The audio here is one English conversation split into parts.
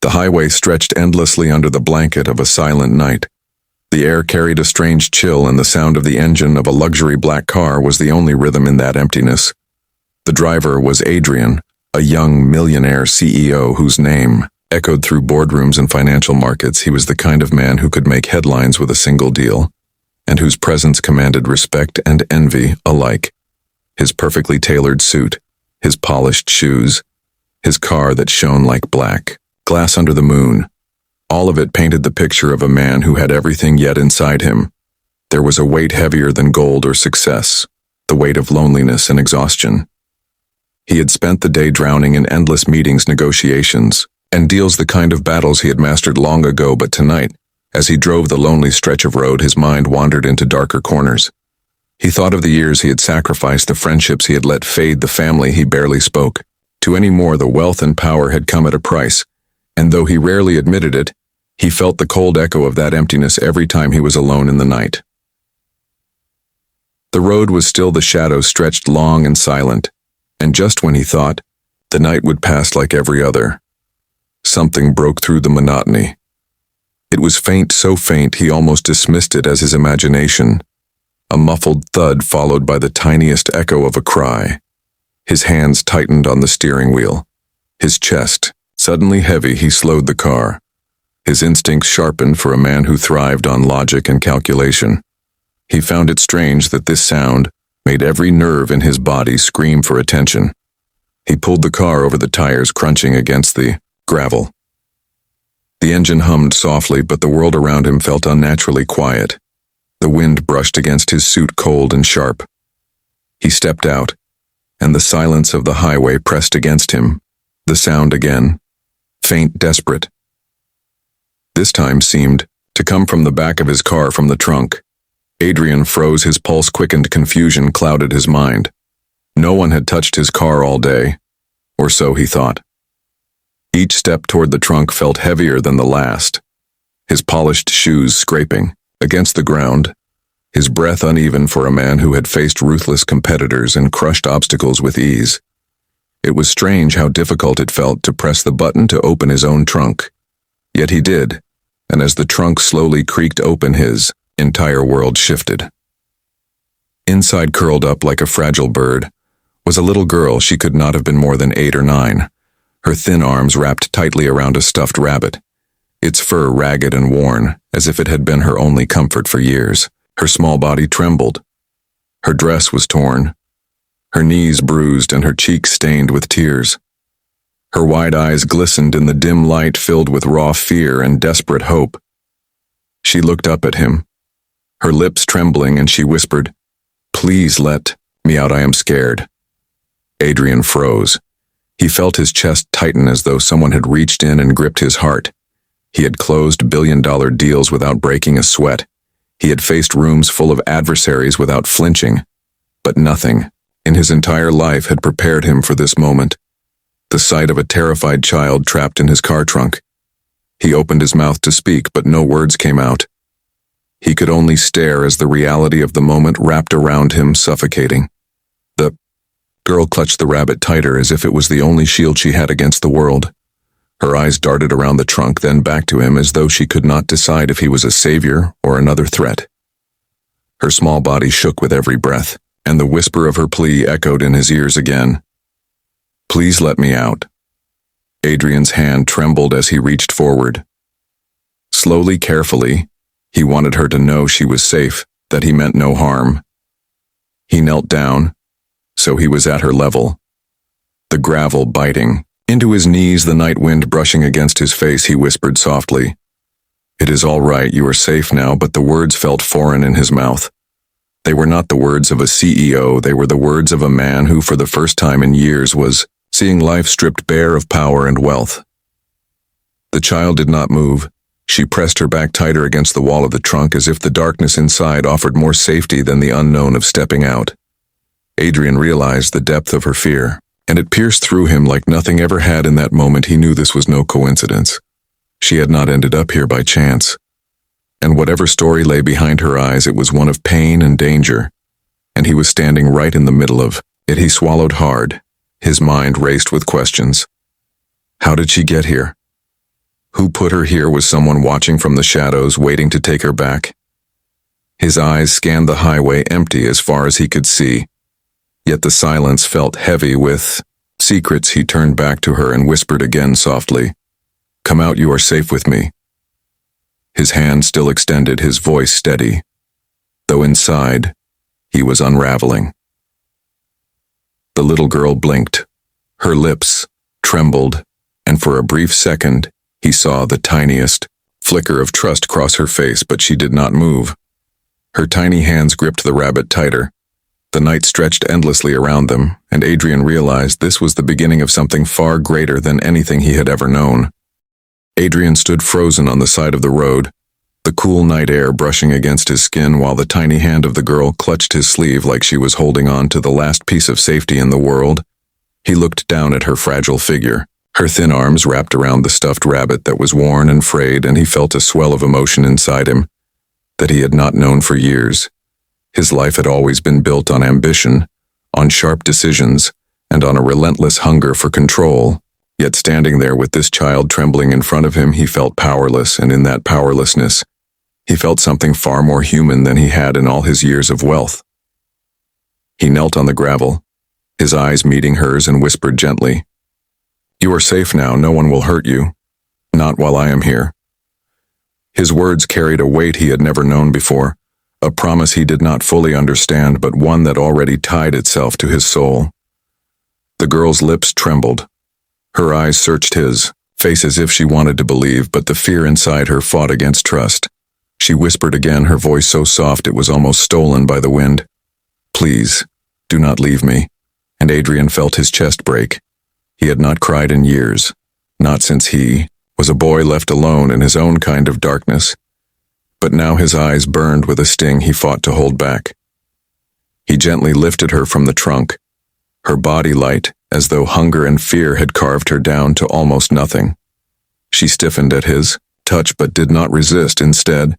The highway stretched endlessly under the blanket of a silent night. The air carried a strange chill, and the sound of the engine of a luxury black car was the only rhythm in that emptiness. The driver was Adrian, a young millionaire CEO whose name echoed through boardrooms and financial markets. He was the kind of man who could make headlines with a single deal, and whose presence commanded respect and envy alike. His perfectly tailored suit, his polished shoes, his car that shone like black glass under the moon, all of it painted the picture of a man who had everything yet inside him. There was a weight heavier than gold or success, the weight of loneliness and exhaustion. He had spent the day drowning in endless meetings, negotiations, and deals, the kind of battles he had mastered long ago, but tonight, as he drove the lonely stretch of road, his mind wandered into darker corners. He thought of the years he had sacrificed, the friendships he had let fade, the family he barely spoke to anymore. The wealth and power had come at a price, and though he rarely admitted it, he felt the cold echo of that emptiness every time he was alone in the night. The road was still, the shadows stretched long and silent, and just when he thought the night would pass like every other, something broke through the monotony. It was faint, so faint he almost dismissed it as his imagination. A muffled thud followed by the tiniest echo of a cry. His hands tightened on the steering wheel. His chest suddenly heavy, he slowed the car. His instincts sharpened for a man who thrived on logic and calculation. He found it strange that this sound made every nerve in his body scream for attention. He pulled the car over, the tires crunching against the gravel. The engine hummed softly, but the world around him felt unnaturally quiet. The wind brushed against his suit, cold and sharp. He stepped out, and the silence of the highway pressed against him. The sound again, faint, desperate. This time seemed to come from the back of his car, from the trunk. Adrian froze, his pulse quickened, confusion clouded his mind. No one had touched his car all day, or so he thought. Each step toward the trunk felt heavier than the last, his polished shoes scraping against the ground, his breath uneven for a man who had faced ruthless competitors and crushed obstacles with ease. It was strange how difficult it felt to press the button to open his own trunk. Yet he did, and as the trunk slowly creaked open, his entire world shifted. Inside, curled up like a fragile bird, was a little girl. She could not have been more than 8 or 9. Her thin arms wrapped tightly around a stuffed rabbit, its fur ragged and worn, as if it had been her only comfort for years. Her small body trembled. Her dress was torn, her knees bruised, and her cheeks stained with tears. Her wide eyes glistened in the dim light, filled with raw fear and desperate hope. She looked up at him, her lips trembling, and she whispered, "Please let me out, I am scared." Adrian froze. He felt his chest tighten as though someone had reached in and gripped his heart. He had closed billion-dollar deals without breaking a sweat. He had faced rooms full of adversaries without flinching. But nothing in his entire life had prepared him for this moment. The sight of a terrified child trapped in his car trunk. He opened his mouth to speak, but no words came out. He could only stare as the reality of the moment wrapped around him, suffocating. The girl clutched the rabbit tighter, as if it was the only shield she had against the world. Her eyes darted around the trunk, then back to him, as though she could not decide if he was a savior or another threat. Her small body shook with every breath, and the whisper of her plea echoed in his ears again. "Please let me out." Adrian's hand trembled as he reached forward. Slowly, carefully, he wanted her to know she was safe, that he meant no harm. He knelt down, so he was at her level. The gravel biting into his knees, the night wind brushing against his face, he whispered softly, "It is all right, you are safe now," but the words felt foreign in his mouth. They were not the words of a CEO, they were the words of a man who, for the first time in years, was seeing life stripped bare of power and wealth. The child did not move. She pressed her back tighter against the wall of the trunk, as if the darkness inside offered more safety than the unknown of stepping out. Adrian realized the depth of her fear, and it pierced through him like nothing ever had. In that moment, he knew this was no coincidence. She had not ended up here by chance. And whatever story lay behind her eyes, it was one of pain and danger, and he was standing right in the middle of it. He swallowed hard. His mind raced with questions. How did she get here? Who put her here was someone watching from the shadows, waiting to take her back. His eyes scanned the highway, empty as far as he could see. Yet the silence felt heavy with secrets. He turned back to her and whispered again softly, "Come out, you are safe with me." His hand still extended, his voice steady, though inside, he was unraveling. The little girl blinked. Her lips trembled, and for a brief second, he saw the tiniest flicker of trust cross her face, but she did not move. Her tiny hands gripped the rabbit tighter. The night stretched endlessly around them, and Adrian realized this was the beginning of something far greater than anything he had ever known. Adrian stood frozen on the side of the road, the cool night air brushing against his skin while the tiny hand of the girl clutched his sleeve like she was holding on to the last piece of safety in the world. He looked down at her fragile figure, her thin arms wrapped around the stuffed rabbit that was worn and frayed, and he felt a swell of emotion inside him that he had not known for years. His life had always been built on ambition, on sharp decisions, and on a relentless hunger for control. Yet standing there with this child trembling in front of him, he felt powerless, and in that powerlessness, he felt something far more human than he had in all his years of wealth. He knelt on the gravel, his eyes meeting hers, and whispered gently, "You are safe now, no one will hurt you. Not while I am here." His words carried a weight he had never known before, a promise he did not fully understand, but one that already tied itself to his soul. The girl's lips trembled. Her eyes searched his face as if she wanted to believe, but the fear inside her fought against trust. She whispered again, her voice so soft it was almost stolen by the wind, "Please, do not leave me." And Adrian felt his chest break. He had not cried in years, not since he was a boy left alone in his own kind of darkness. But now his eyes burned with a sting he fought to hold back. He gently lifted her from the trunk, her body light, as though hunger and fear had carved her down to almost nothing. She stiffened at his touch but did not resist. Instead,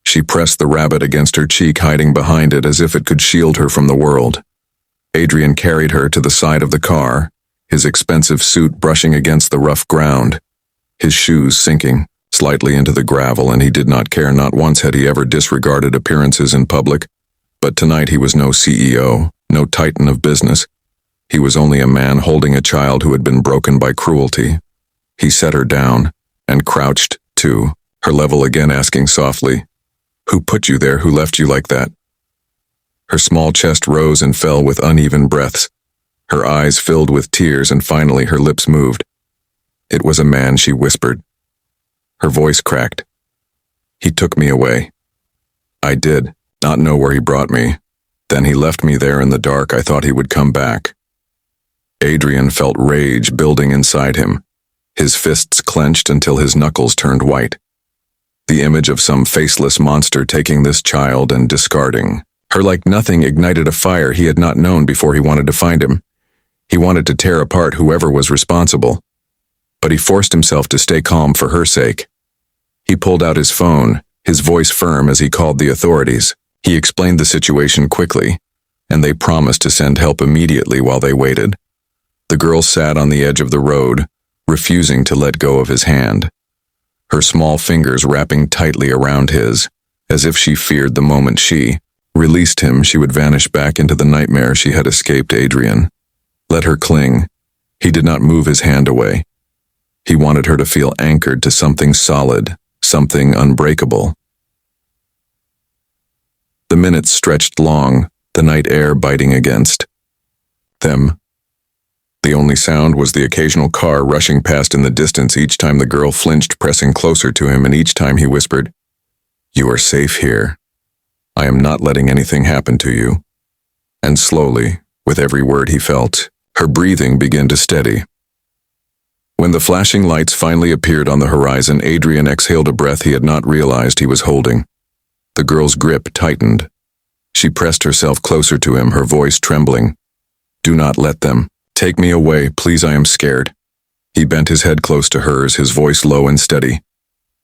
she pressed the rabbit against her cheek, hiding behind it as if it could shield her from the world. Adrian carried her to the side of the car, his expensive suit brushing against the rough ground, his shoes sinking slightly into the gravel, and he did not care. Not once had he ever disregarded appearances in public, but tonight he was no CEO, no titan of business. He was only a man holding a child who had been broken by cruelty. He set her down and crouched to her level again, asking softly, "Who put you there? Who left you like that?" Her small chest rose and fell with uneven breaths. Her eyes filled with tears, and finally her lips moved. "It was a man," she whispered. Her voice cracked. "He took me away. I did not know where he brought me. Then he left me there in the dark. I thought he would come back." Adrian felt rage building inside him, his fists clenched until his knuckles turned white. The image of some faceless monster taking this child and discarding her like nothing ignited a fire he had not known before. He wanted to find him. He wanted to tear apart whoever was responsible. But he forced himself to stay calm for her sake. He pulled out his phone, his voice firm as he called the authorities. He explained the situation quickly, and they promised to send help immediately while they waited. The girl sat on the edge of the road, refusing to let go of his hand, her small fingers wrapping tightly around his, as if she feared the moment she released him, she would vanish back into the nightmare she had escaped. Adrian let her cling. He did not move his hand away. He wanted her to feel anchored to something solid, something unbreakable. The minutes stretched long, the night air biting against them. The only sound was the occasional car rushing past in the distance. Each time the girl flinched, pressing closer to him, and each time he whispered, "You are safe here. I am not letting anything happen to you." And slowly, with every word he felt, her breathing began to steady. When the flashing lights finally appeared on the horizon, Adrian exhaled a breath he had not realized he was holding. The girl's grip tightened. She pressed herself closer to him, her voice trembling. "Do not let them. Take me away, please, I am scared." He bent his head close to hers, his voice low and steady.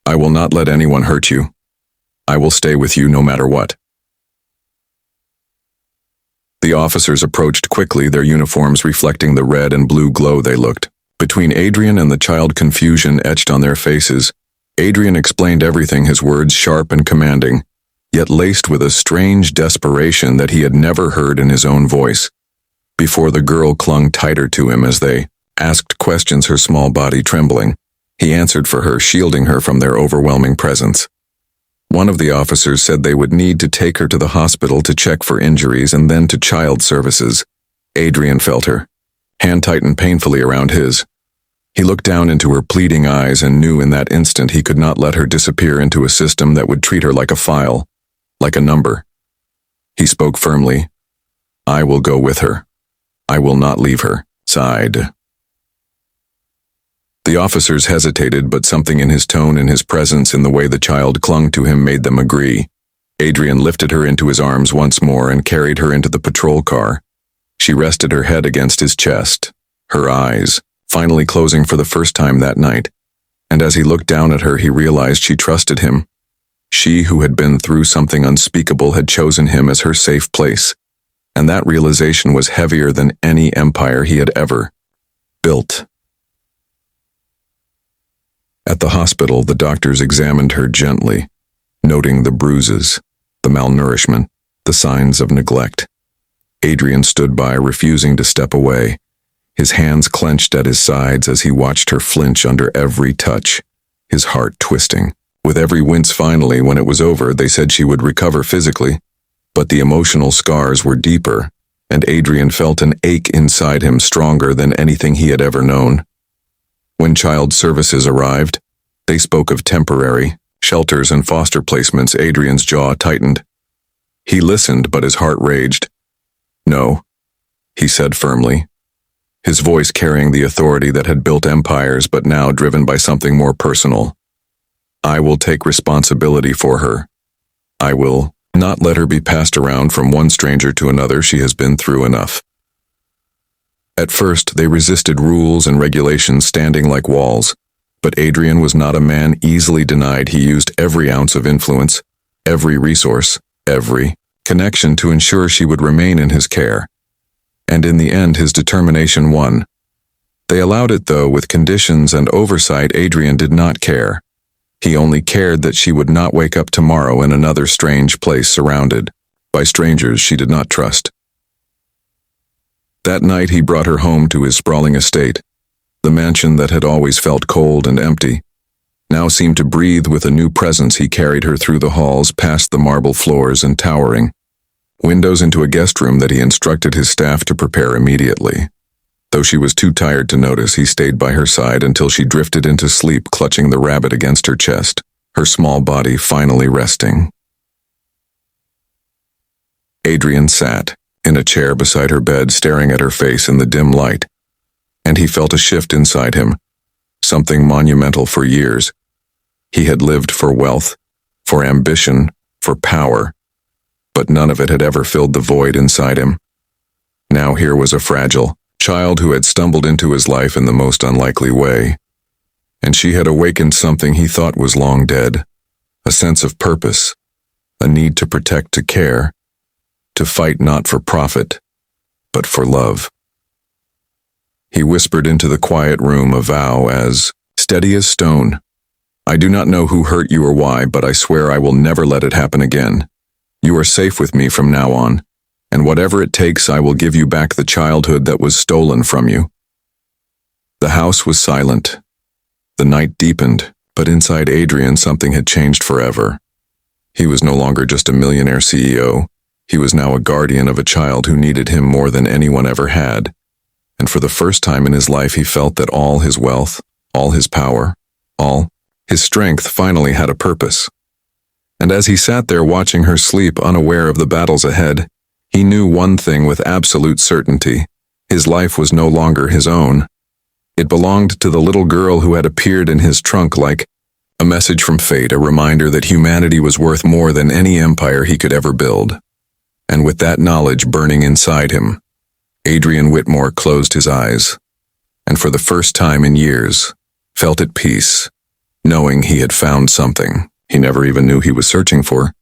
"I will not let anyone hurt you. I will stay with you no matter what." The officers approached quickly, their uniforms reflecting the red and blue glow. They looked Between Adrian and the child, confusion etched on their faces. Adrian explained everything, his words sharp and commanding, yet laced with a strange desperation that he had never heard in his own voice. Before the girl clung tighter to him as they asked questions, her small body trembling, he answered for her, shielding her from their overwhelming presence. One of the officers said they would need to take her to the hospital to check for injuries and then to child services. Adrian felt her hand tighten painfully around his. He looked down into her pleading eyes and knew in that instant he could not let her disappear into a system that would treat her like a file, like a number. He spoke firmly. "I will go with her. I will not leave her," sighed. The officers hesitated, but something in his tone, in his presence, in the way the child clung to him made them agree. Adrian lifted her into his arms once more and carried her into the patrol car. She rested her head against his chest, her eyes finally closing for the first time that night, and as he looked down at her he realized she trusted him. She, who had been through something unspeakable, had chosen him as her safe place, and that realization was heavier than any empire he had ever built. At the hospital, the doctors examined her gently, noting the bruises, the malnourishment, the signs of neglect. Adrian stood by, refusing to step away, his hands clenched at his sides as he watched her flinch under every touch, his heart twisting. With every wince, finally, when it was over, they said she would recover physically, but the emotional scars were deeper, and Adrian felt an ache inside him stronger than anything he had ever known. When child services arrived, they spoke of temporary shelters and foster placements. Adrian's jaw tightened. He listened, but his heart raged. "No," he said firmly, his voice carrying the authority that had built empires but now driven by something more personal. "I will take responsibility for her. I will not let her be passed around from one stranger to another. She has been through enough." At first, they resisted rules and regulations standing like walls, but Adrian was not a man easily denied. He used every ounce of influence, every resource, every connection to ensure she would remain in his care. And in the end, his determination won. They allowed it, though, with conditions and oversight. Adrian did not care. He only cared that she would not wake up tomorrow in another strange place surrounded by strangers she did not trust. That night he brought her home to his sprawling estate. The mansion that had always felt cold and empty now seemed to breathe with a new presence. He carried her through the halls, past the marble floors and towering windows, into a guest room that he instructed his staff to prepare immediately. Though she was too tired to notice, he stayed by her side until she drifted into sleep, clutching the rabbit against her chest, her small body finally resting. Adrian sat in a chair beside her bed, staring at her face in the dim light, and he felt a shift inside him, something monumental. For years, he had lived for wealth, for ambition, for power, but none of it had ever filled the void inside him. Now here was a fragile child who had stumbled into his life in the most unlikely way, and she had awakened something he thought was long dead, a sense of purpose, a need to protect, to care, to fight not for profit, but for love. He whispered into the quiet room a vow as steady as stone. "I do not know who hurt you or why, but I swear I will never let it happen again. You are safe with me from now on, and whatever it takes, I will give you back the childhood that was stolen from you." The house was silent. The night deepened, but inside Adrian something had changed forever. He was no longer just a millionaire CEO. He was now a guardian of a child who needed him more than anyone ever had. And for the first time in his life, he felt that all his wealth, all his power, all his strength finally had a purpose. And as he sat there watching her sleep, unaware of the battles ahead, he knew one thing with absolute certainty. His life was no longer his own. It belonged to the little girl who had appeared in his trunk like a message from fate, a reminder that humanity was worth more than any empire he could ever build. And with that knowledge burning inside him, Adrian Whitmore closed his eyes, and for the first time in years, felt at peace, knowing he had found something he never even knew he was searching for.